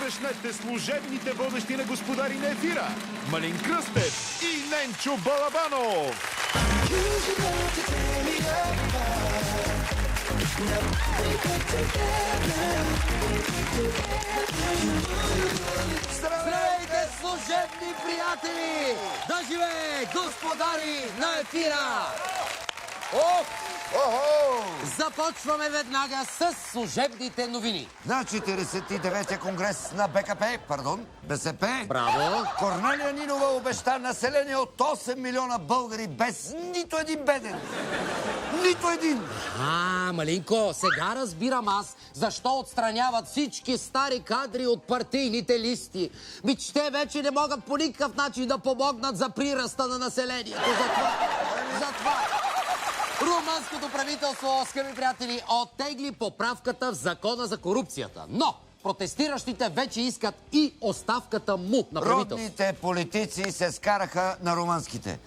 посрещнете служебните водещи на господари на ефира Малин Кръстев и Ненчо Балабанов. Здравейте, служебни приятели! Да живее господари на ефира! Започваме веднага с служебните новини. На 49-я конгрес на БСП, Браво! Корнелия Нинова обеща население от 8 милиона българи без нито един беден. Нито един! Малинко, сега разбирам аз защо отстраняват всички стари кадри от партийните листи. Че те вече не могат по никакъв начин да помогнат за прираста на населението. Затова румънското правителство, скъпи приятели, оттегли поправката в закона за корупцията. Но протестиращите вече искат и оставката му на правителство. Родните политици се скараха на румънските.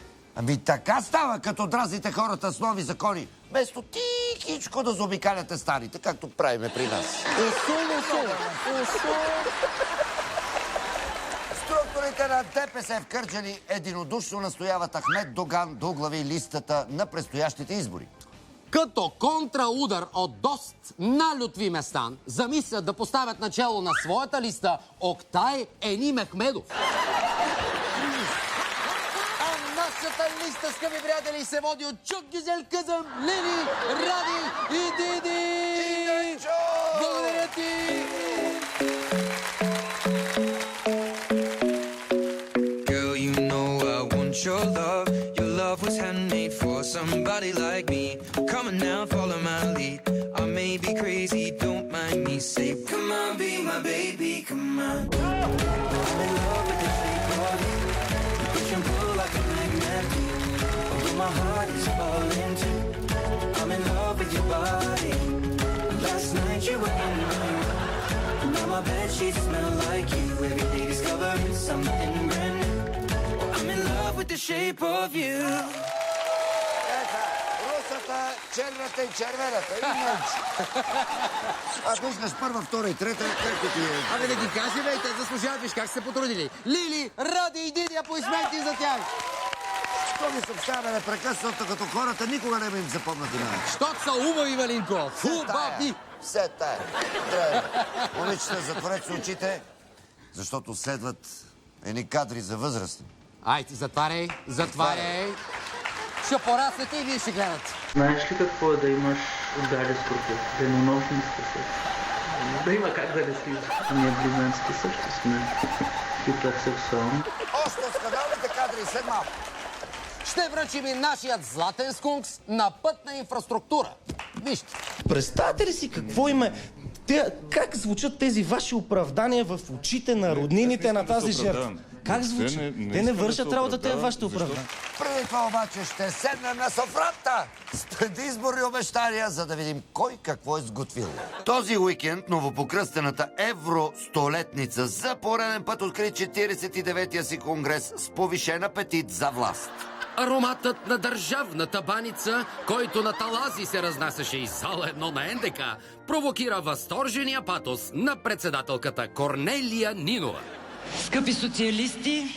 Така става, като дразните хората с нови закони. Вместо тихичко да заобикаляте старите, както правиме при нас. Структурите на ДПС в Кърджали единодушно настояват Ахмед Доган да оглави листата на предстоящите избори. Като контраудар от ДОСТ на Лютви Местан замислят да поставят начало на своята листа Октай Ени Мехмедов. А нашата листа, скъпи приятели, се води от Чук Гюзел Къзъм, Лили, Ради и Диди! Благодаря ти! Your love was handmade for somebody like me. Come on now, follow my lead. I may be crazy, don't mind me. Say, come on, be my baby, come on. I'm in love with the shape of you. You push and pull like a magnet. Although my heart is falling too. I'm in love with your body. Last night you were in my room. Now my bedsheets smell like you. Every day discovering something brand new. I'm in love with the shape of you. Русата, черната и червената. И мълчи. Ако искаш първа, втора и трета, както ти е. Да ги кажем, и те заслужават, виж как се потрудили. Лили, Ради и Диди, аплодисменти за тях. Що ги съобщаваме непрекъснато, като хората никога не им запомнат имена. Щото са умови, Малинко. Хубави. Все тая. Трябва. Момичета, затворете си очите, защото следват едни кадри за възрастни. Айде, затваряй. Ще пораснете и вие ще гледате. Знаеш ли какво е да имаш удари с руки? Денонощни скъсък. Да има как да не си. Ние близнаците също сме хиперсексуални. Още скандалните кадри след малко. Ще връчим и нашият златен скункс на пътна инфраструктура. Вижте. Представете ли си какво има? Как звучат тези ваши оправдания в очите на роднините на тази жертва? Как звучат? Те не вършат работа, те вашите оправдания. Преди това обаче ще седнем на софрата с предизборни обещания, за да видим кой какво е сготвил. Този уикенд новопокръстената евростолетница за пореден път откри 49-я си конгрес с повишен апетит за власт. Ароматът на държавната баница, който на талази се разнасяше из зала 1 на НДК, провокира възторжения патос на председателката Корнелия Нинова. Скъпи социалисти,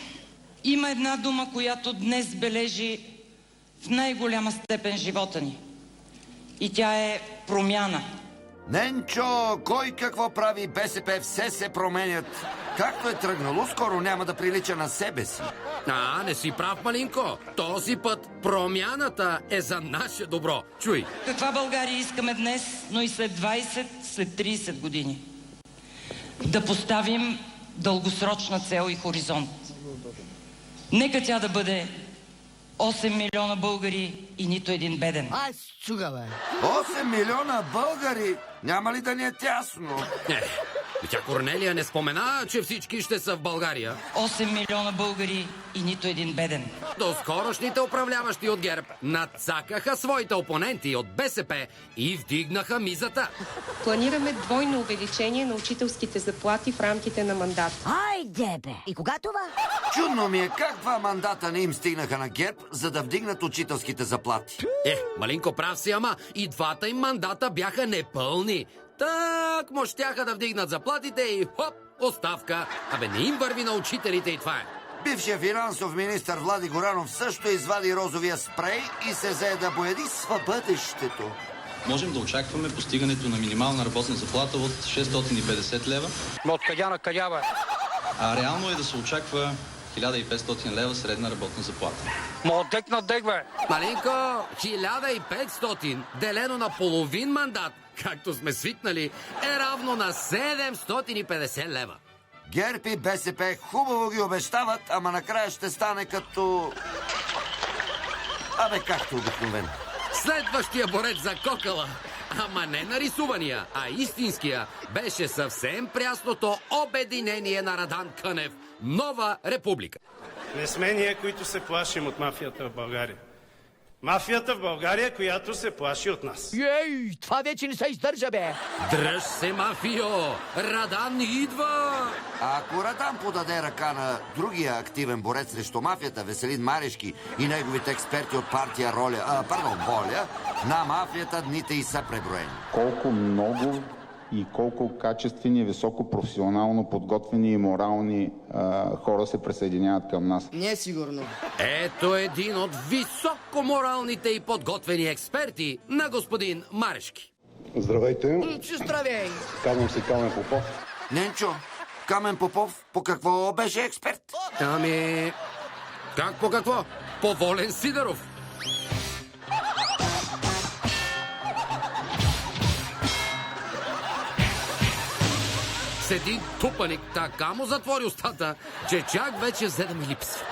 има една дума, която днес бележи в най-голяма степен живота ни. И тя е промяна. Ненчо, кой какво прави, БСП все се променят. Както е тръгнало, скоро няма да прилича на себе си. Не си прав, Малинко. Този път промяната е за наше добро. Чуй. Каква България искаме днес, но и след 20, след 30 години? Да поставим дългосрочна цел и хоризонт. Нека тя да бъде 8 милиона българи и нито един беден. 8 милиона българи? Няма ли да ни е тясно? Тя Корнелия не спомена, че всички ще са в България. 8 милиона българи и нито един беден. Доскорошните управляващи от ГЕРБ надцакаха своите опоненти от БСП и вдигнаха мизата. Планираме двойно увеличение на учителските заплати в рамките на мандата. Хайде бе! И кога това? Чудно ми е как 2 мандата не им стигнаха на ГЕРБ, за да вдигнат учителските заплати. Малинко, прав си, ама и двата им мандата бяха непълни. Так, щяха да вдигнат заплатите и хоп, поставка. Абе, не им върви на учителите и това е. Бившият финансов министър Влади Горанов също извади розовия спрей и се зае да боядисва бъдещето. Можем да очакваме постигането на минимална работна заплата от 650 лева. Но откъде на къде, бе? А реално е да се очаква 1500 лева средна работна заплата. Но от дек на дек, бе! Малинко, 1500 делено на половин мандат, както сме свикнали, е равно на 750 лева. ГЕРБ и БСП хубаво ги обещават, ама накрая ще стане като... Абе, както обикновено. Следващия борец за кокала, ама не нарисувания, а истинския, беше съвсем прясното обединение на Радан Кънев. Нова република. Не сме ние, които се плашим от мафията в България. Мафията в България, която се плаши от нас. Ей, това вече не се издържа, бе! Дръж се, мафио! Радан идва! А ако Радан подаде ръка на другия активен борец срещу мафията, Веселин Марешки и неговите експерти от партия Воля, на мафията дните и са преброени. Колко много и колко качествени, високопрофесионално подготвени и морални хора се присъединяват към нас. Не е сигурно. Ето един от високоморалните и подготвени експерти на господин Марешки. Здравейте. Здравей! Казвам се Камен Попов. Ненчо, Камен Попов по какво беше експерт? Ами... Как по какво? По Волен Сидеров. С един тупаник така му затвори устата, че чак вече взе да ми липсва.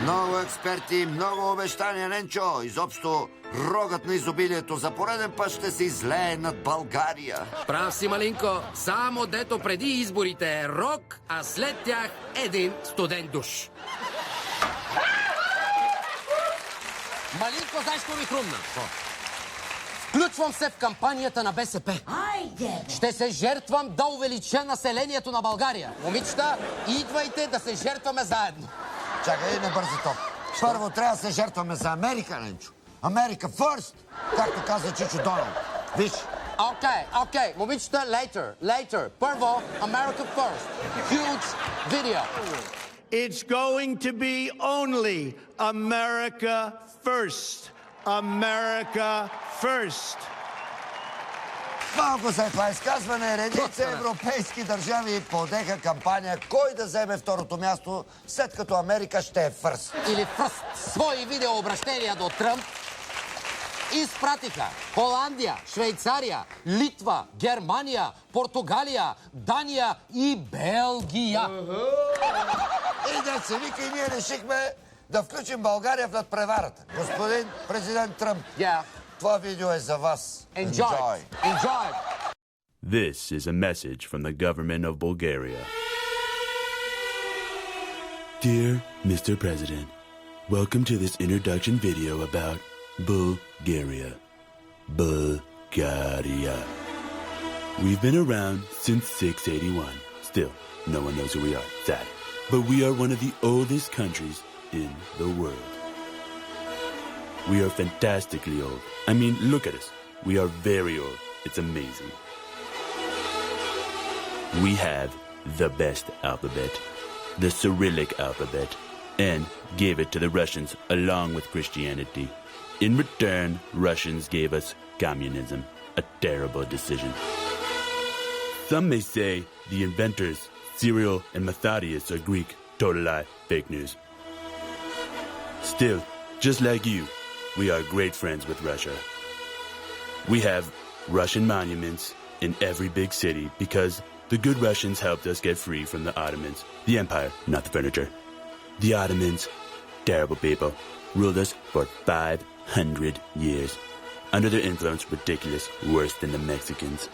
Много експерти, много обещания, Ненчо. Изобщо рогът на изобилието за пореден път ще се излее над България. Прав си, Малинко. Само дето преди изборите е рок, а след тях един студен душ. Малинко, знаеш какво ми хрумна? Включвам се в кампанията на БСП. Айде! Ще се жертвам да увелича населението на България. Момичета, идвайте да се жертваме заедно. Чакай, не бързи топ. Първо трябва да се жертваме за Америка, Ненчо. Америка first, както каза Чичо Доналд. Виж. Окей. Момичета, later. Първо, America first. Huge video. It's going to be only America first. America first. Малко след това изказване редица европейски държави подеха кампания кой да вземе второто място, след като Америка ще е фърст. Или фърст. Свои видеообращения до Тръмп изпратиха Холандия, Швейцария, Литва, Германия, Португалия, Дания и Белгия. И деца вика, и ние решихме да включим България в надпреварата. Господин президент Тръмп, това видео е за вас. Enjoy. This is a message from the government of Bulgaria. Dear Mr. President, welcome to this introduction video about Bulgaria. Bulgaria. We've been around since 681. Still, no one knows who we are. Sad. But we are one of the oldest countries in the world. We are fantastically old. I mean, look at us. We are very old. It's amazing. We have the best alphabet, the Cyrillic alphabet, and gave it to the Russians along with Christianity. In return, Russians gave us communism, a terrible decision. Some may say the inventors, Cyril and Methodius, are Greek. Total lie, fake news. Still, just like you, we are great friends with Russia. We have Russian monuments in every big city because the good Russians helped us get free from the Ottomans. The empire, not the furniture. The Ottomans, terrible people, ruled us for 500 years. Under their influence, ridiculous, worse than the Mexicans.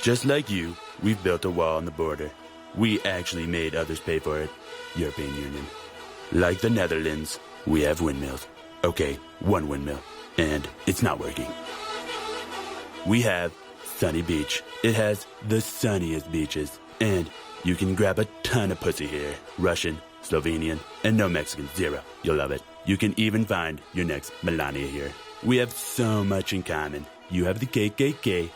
Just like you, we've built a wall on the border. We actually made others pay for it. European Union. Like the Netherlands, we have windmills. Okay, one windmill. And it's not working. We have Sunny Beach. It has the sunniest beaches. And you can grab a ton of pussy here. Russian, Slovenian, and no Mexican. Zero. You'll love it. You can even find your next Melania here. We have so much in common. You have the KKK.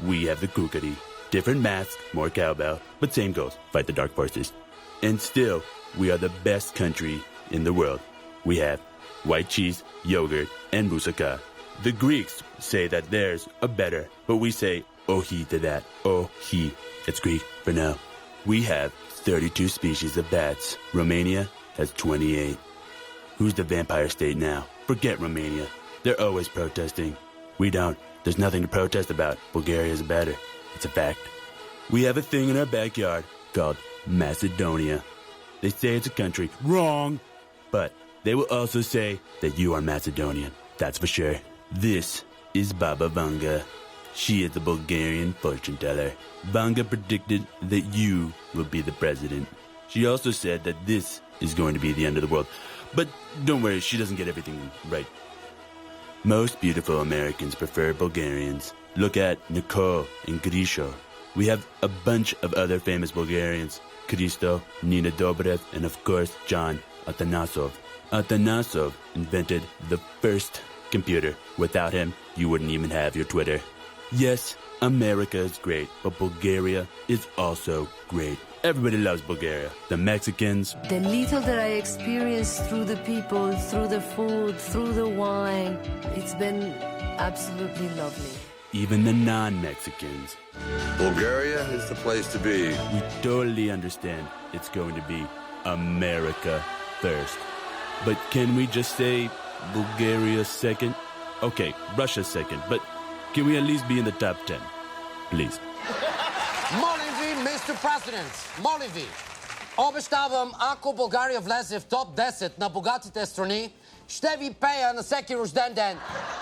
We have the Kukari. Different masks, more cowbell, but same goals, fight the dark forces. And still, we are the best country in the world. We have white cheese, yogurt, and moussaka. The Greeks say that theirs are better, but we say ohi to that. Ohi. It's Greek for now. We have 32 species of bats. Romania has 28. Who's the vampire state now? Forget Romania. They're always protesting. We don't. There's nothing to protest about. Bulgaria's better. It's a fact. We have a thing in our backyard called Macedonia. They say it's a country. Wrong. But they will also say that you are Macedonian. That's for sure. This is Baba Vanga. She is the Bulgarian fortune teller. Vanga predicted that you will be the president. She also said that this is going to be the end of the world. But don't worry, she doesn't get everything right. Most beautiful Americans prefer Bulgarians. Look at Nicole and Grisho. We have a bunch of other famous Bulgarians. Christo, Nina Dobrev, and of course, John Atanasov. Atanasov invented the first computer. Without him, you wouldn't even have your Twitter. Yes, America is great, but Bulgaria is also great. Everybody loves Bulgaria. The Mexicans. The little that I experienced through the people, through the food, through the wine, it's been absolutely lovely. Even the non-Mexicans. Bulgaria is the place to be. We totally understand it's going to be America first. But can we just say Bulgaria second? Okay, Russia second, but can we at least be in the top 10? Please. Молим ви, Mr. President, молим ви. Обещавам, ако България влезе в топ 10 на богатите страни, ще ви пея на всеки рожден ден.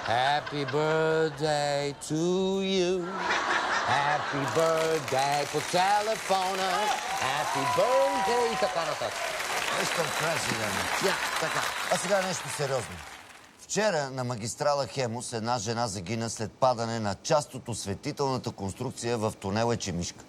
Happy birthday to you. Happy birthday по телефона. Happy birthday и така нататък. Mr. President. Така. А сега нещо сериозно. Вчера на магистрала Хемус една жена загина след падане на част от осветителната конструкция в тунел Ечемишка.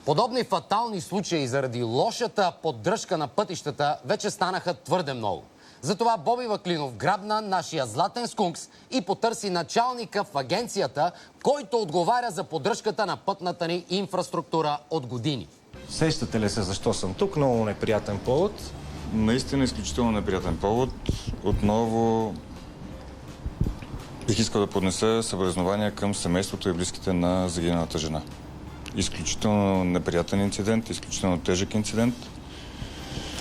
Подобни фатални случаи заради лошата поддръжка на пътищата вече станаха твърде много. Затова Боби Ваклинов грабна нашия златен скункс и потърси началника в агенцията, който отговаря за поддръжката на пътната ни инфраструктура от години. Сещате ли се защо съм тук? Много неприятен повод. Наистина изключително неприятен повод. Отново бих искал да поднеса съболезнования към семейството и близките на загиналата жена. Изключително неприятен инцидент, изключително тежък инцидент.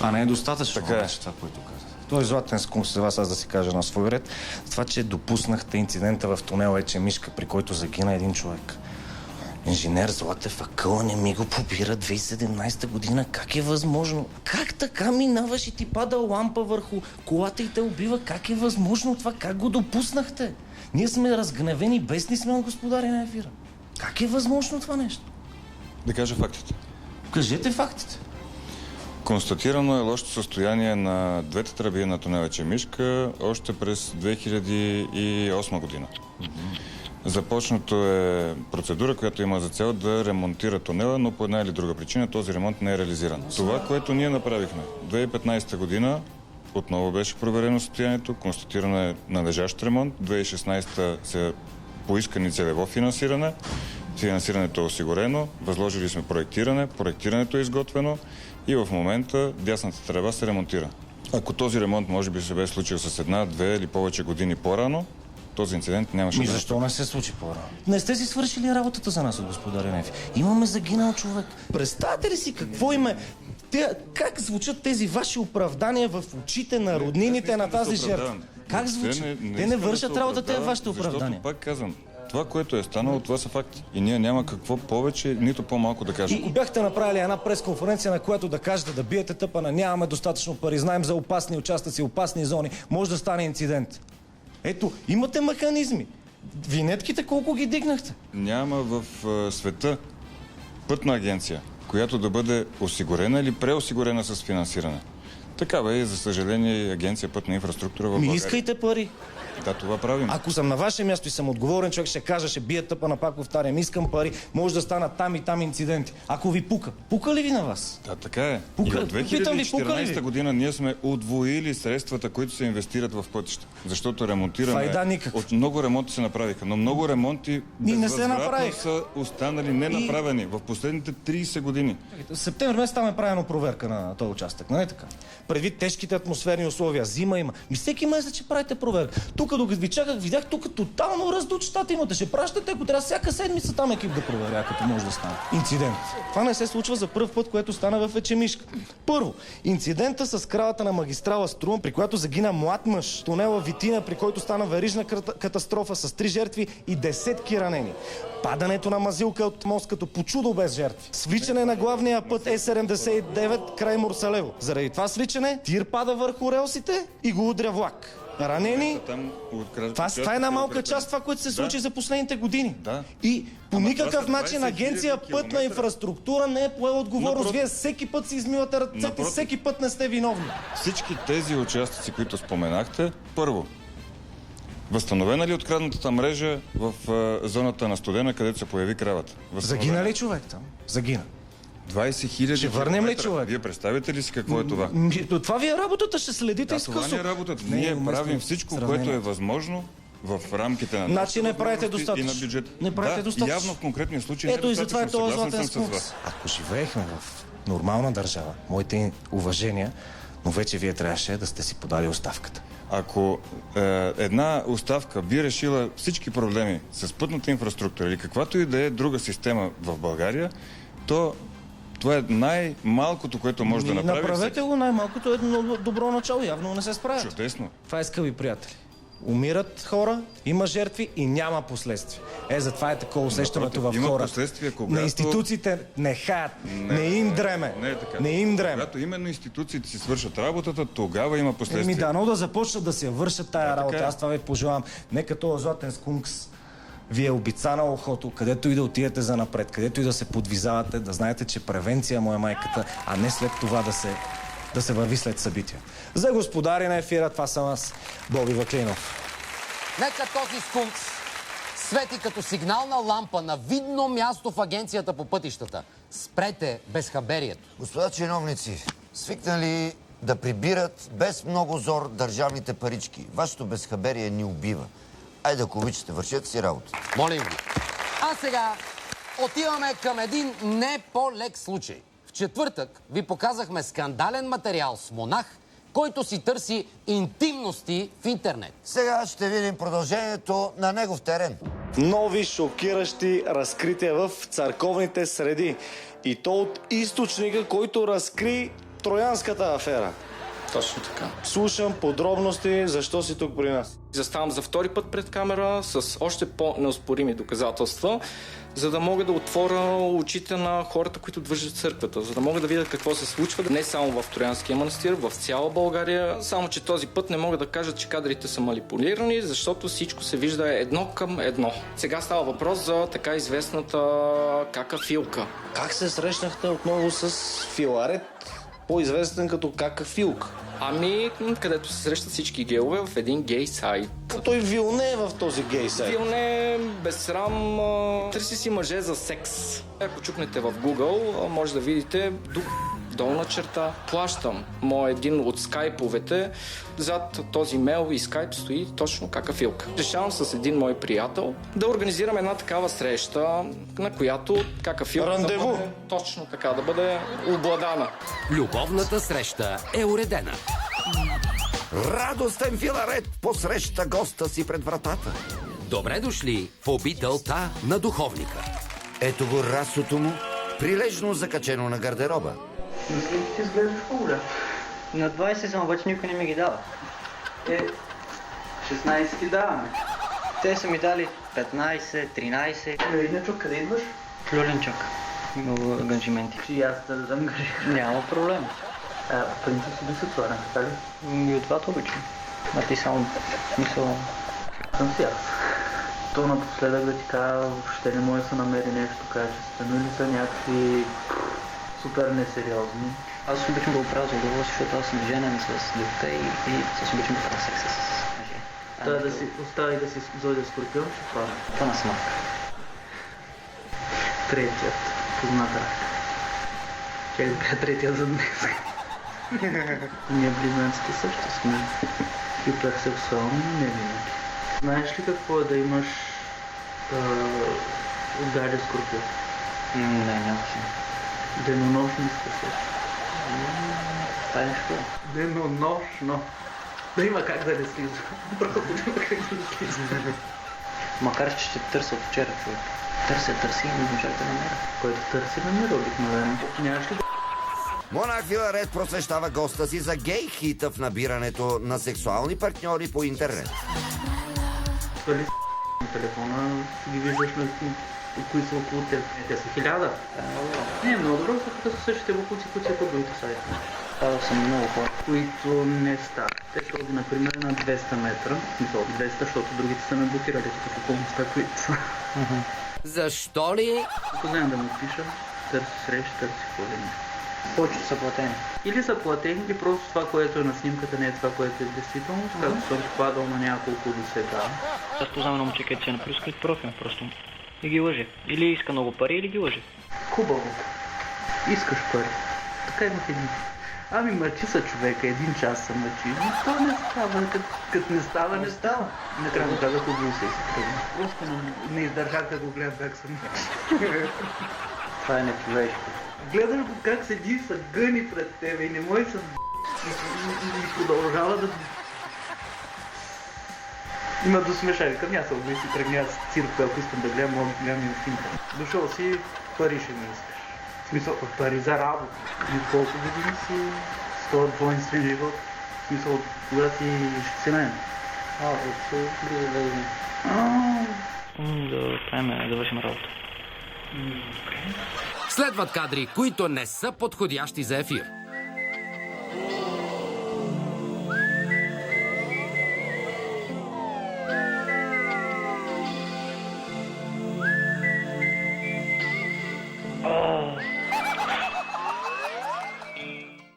А не е достатъчно обаче това, което казах. Той е златен скункс за вас, аз да си кажа на свой ред. Това, че допуснахте инцидента в тунел Ечемишка, при който загина един човек. Инженер Златев акъла не ми го побира 2017 година. Как е възможно? Как така минаваш и ти пада лампа върху колата и те убива? Как е възможно това? Как го допуснахте? Ние сме разгневени, бесни сме от господаря на ефира. Как е възможно това нещо? Да кажа фактите. Кажете фактите. Констатирано е лошото състояние на двете тръби на тунел Ечемишка още през 2008 година. Започнато е процедура, която има за цел да ремонтира тунела, но по една или друга причина този ремонт не е реализиран. Това, което ние направихме 2015 година, отново беше проверено състоянието, констатирано е належащ ремонт. 2016 се поискани целево финансиране. Финансирането е осигурено, възложили сме проектиране, проектирането е изготвено и в момента дясната тръба се ремонтира. Ако този ремонт може би се бе случил с една, две или повече години по-рано, този инцидент нямаше да... Защо не се случи по-рано? Не сте си свършили работата за нас, господаря Нефи. Имаме загинал човек. Представете ли си какво име? Как звучат тези ваши оправдания в очите на роднините на тази жертва? Как звучат? Те не вършат работата в вашите оправдания. Защото пак казвам, това, което е станало, това са факти. И ние няма какво повече, нито по-малко да кажем. И бяхте направили една пресконференция, на която да кажете да биете тъпана, нямаме достатъчно пари, знаем за опасни участъци, опасни зони, може да стане инцидент. Ето, имате механизми. Винетките колко ги дигнахте? Няма в света пътна агенция, която да бъде осигурена или преосигурена с финансиране. Такава е, за съжаление, и Агенция Пътна инфраструктура в България. Искайте пари. Да, това правим. Ако съм на ваше място и съм отговорен човек, ще кажа, ще бия тъпа, на пак повтарям, искам пари, може да станат там и там инциденти. Ако ви пука. Пука ли ви на вас? Да, така е. Пука. И от Питам ви, пука ли 2014 ви? година ние сме удвоили средствата, които се инвестират в пътища. Защото ремонтираме. Файда никаква. От много ремонти се направиха, но много ремонти не се направиха. са останали ненаправени в последните 30 години. В септември месец там е правено проверка на този участък, нали така? Предвид тежките атмосферни условия, зима има. Всеки месец ще правите проверка. Тук, докато ви чаках, видях тук тотално раздут щата имате. Ще пращате, ако трябва всяка седмица там екип да проверя, като може да стане. Инцидент. Това не се случва за първ път, което стана в Ечемишка. Първо, инцидента с кравата на магистрала Струма, при която загина млад мъж. Тунела Витина, при който стана верижна катастрофа с 3 жертви и десетки ранени. Падането на мазилка от мост като по чудо без жертви. Свличане на главния път Е79 край Мурсалево. Заради това свличане тир пада върху релсите и го удря влак. Ранени. Това е една малка част, това, което се случи за последните години. Да. И по никакъв начин Агенция Пътна инфраструктура не е поела отговорност. Вие всеки път си измивате ръцете, всеки път не сте виновни. Всички тези участъци, които споменахте, първо, възстановена ли откраднатата мрежа в зоната на Студена, където се появи кравата? Загина ли човек там? Загина. 20 хиляди. Ще върнем ли човек? Вие представите ли си какво е това? Това ви е работата, ще следите изкъсо. Това не е работата. Ние правим всичко, което е възможно в рамките на значи не правите достатъчно. И на бюджет. Не правите достатъчно. Явно в конкретния случай ето и затова е този съгласен златен съм с скунс. вас. Ако живеехме в нормална държава, моите уважения, но вече вие трябваше да сте си подали оставката. Ако една оставка би решила всички проблеми с пътната инфраструктура или каквато и да е друга система в България, то това е най-малкото, което може да направи. Направете го, най-малкото е добро начало. Явно не се справят. Чудесно. Това е, скъпи приятели. Умират хора, има жертви и няма последствия. Затова е такова усещането в хората. На институциите не хаят, не им дреме. Не им дреме. Когато именно институциите си свършат работата, тогава има последствия. Дано да започнат да се вършат тая работа. Аз това ви пожелавам. Нека този златен скункс ви е обица на ухото, където и да отидете занапред, където и да се подвизавате, да знаете, че превенция му е майката, а не след това да се върви след събития. За господари на ефира, това съм аз, Боби Ваклинов. Нека този скункс свети като сигнална лампа на видно място в Агенцията по пътищата. Спрете безхаберието. Господа чиновници, свикнали да прибират без много зор държавните парички. Вашето безхаберие ни убива. Айде, ако обичате, вършете си работа. Молим ви. А сега отиваме към един не по-лек случай. В четвъртък ви показахме скандален материал с монах, който си търси интимности в интернет. Сега ще видим продължението на негов терен. Нови шокиращи разкрития в църковните среди. И то от източника, който разкри троянската афера. Точно така. Слушам подробности, защо си тук при нас. Заставам за втори път пред камера с още по-неоспорими доказателства, за да мога да отворя очите на хората, които движат църквата, за да мога да видя какво се случва не само в Троянския манастир, в цяла България. Само че този път не мога да кажа, че кадрите са манипулирани, защото всичко се вижда едно към едно. Сега става въпрос за така известната Кака Филка. Как се срещнахте отново с Филарет, по-известен като Кака Филка? Ами, където се срещат всички гейове в един гей сайт. Той Вилне е в този гей сайт. Вилне, без срам, търси си мъже за секс. Ако чукнете в Google, може да видите долна черта. Плащам. Един от скайповете. Зад този мейл и скайп стои точно Кака Филка. Решавам с един мой приятел да организирам една такава среща, на която Кака Филка рандеву. Да бъде, точно така, да бъде обладана. Любовната среща е уредена. Радостен Филарет посреща госта си пред вратата. Добре дошли в обителта на духовника. Ето го расото му, прилежно закачено на гардероба. Мисля, че ти изглеждаш по-голям. На 20 съм, обаче никой не ми ги дава. 16 ти даваме. Те са ми дали 15, 13. Люлинчок, къде идваш? Люлинчок. Много ангажименти. И аз да дадам грижа. Няма проблем. В принцип си бисексуален, така ли? И от двата обичам. А ти само мисъл... Съм си аз. То напоследък да ти кажа, въобще не може да се намери нещо качествено или са някакви супер несериозни. Аз обичам да оправя за удоволствие, защото аз съм женен с дете и с обичам да правя секс с мъже. Трябва да си остави да си зодия Скорпион, ще правя. Това на смак. Третият. Познат рак. Чакай да кажа третият за днес. Ние близнаците също сме хиперсексуални, не винаги. Знаеш ли какво е да имаш гадя Скорпион? Не, няма си. Денонощни скъсък. Това е нещо. Денонощно. Да има как да не слиза. Просто да има как да не слиза. Макар че ще търся от вчера, човек. Търси и не можах да намеря. Който търси, намира обикновено. Нямаш ли да... Монах Филарет просвещава госта си за гей хита в набирането на сексуални партньори по интернет. Свали на телефона, ги виждаш на кои са около теб. Те са 1000. Не е много добро, защото са същите букуци, които са по другите сайти. Това са много хора, които не стават. Те са роди, например, на 200 метра. Мисля, 200, защото другите са ме блокирали, като пълността, които са. Защо ли? Ако знаем да му пиша, търси среща, търси ходене. Повечето са платени. Или са платени, или просто това, което е на снимката, не е това, което е в действителност. Както съм попадал на няколко до сега. Аз познавам на момче, където се напри скрит профил, просто и ги лъже. Или иска много пари, или ги лъже. Хубаво. Искаш пари. Така имах един. Ами мъчи са човека, 1 час са мъчи, но то не става, като не става, не става. Не трябва да казах от 20 секунди. Просто не издържах да го гледам как съм мъчи. Това е нечовешко. Гледаш го как седи и са гъни пред тебе и не може да и продължава да... Има до смеша, викам, аз се обмисли, тръгня с цирка, ако искам да гледам, мога да гледам и в интернет. Дошъл си, пари ще ми искаш. В смисъл, пари за работа. И колко години си с този двойнствен живот? В смисъл, кога си ще се наем? От близо 2 години. Да вършим работа. Следват кадри, които не са подходящи за ефир.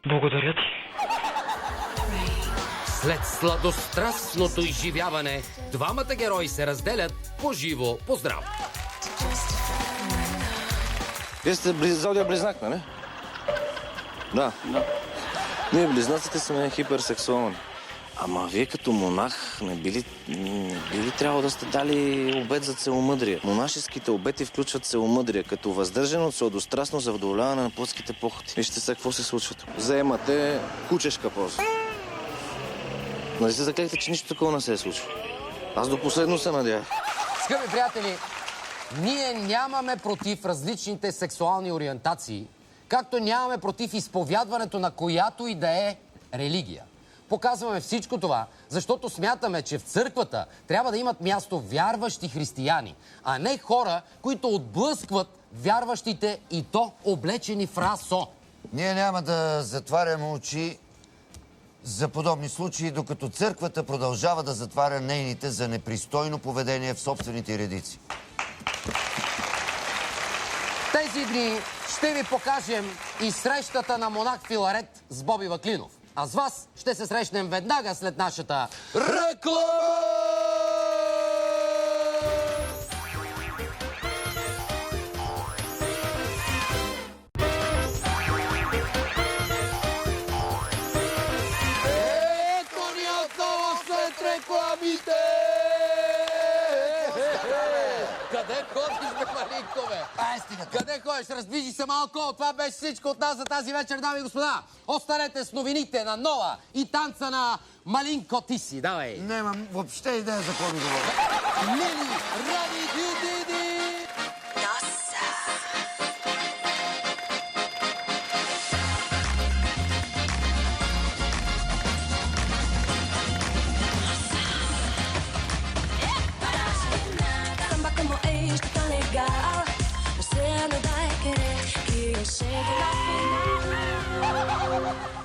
Благодаря ти. След сладострастното изживяване, двамата герои се разделят по-живо, по-здраво. Вие сте зодия близнак, нали? Да. Ние близнаците сме хиперсексуални. Ама вие като монах не би ли трябвало да сте дали обет за целомъдрие? Монашеските обети включват целомъдрие, като въздържано, сладострастно за вдоволяване на плътските похоти. Вижте сега какво се случва. Заемате кучешка поза. Нали се заклехте, че нищо такова не се е случва? Аз до последно се надявах. Скъпи приятели, ние нямаме против различните сексуални ориентации, както нямаме против изповядването на която и да е религия. Показваме всичко това, защото смятаме, че в църквата трябва да имат място вярващи християни, а не хора, които отблъскват вярващите и то облечени в расо. Ние няма да затваряме очи за подобни случаи, докато църквата продължава да затваря нейните за непристойно поведение в собствените редици. Тези дни ще ви покажем и срещата на монах Филарет с Боби Ваклинов. А с вас ще се срещнем веднага след нашата реклама! Ето ни отново след рекламите! Къде ходиш, бе, Малинко, бе? Къде ходиш? Раздвижи се малко. Това беше всичко от нас за тази вечер, дами и господа. Останете с новините на Нова и танца на Малинко Тиси. Давай. Нямам въобще идея за какво ми говоря. Лили, Ради, Диди! Como este tão legal, você não vai querer que eu chegue ao final.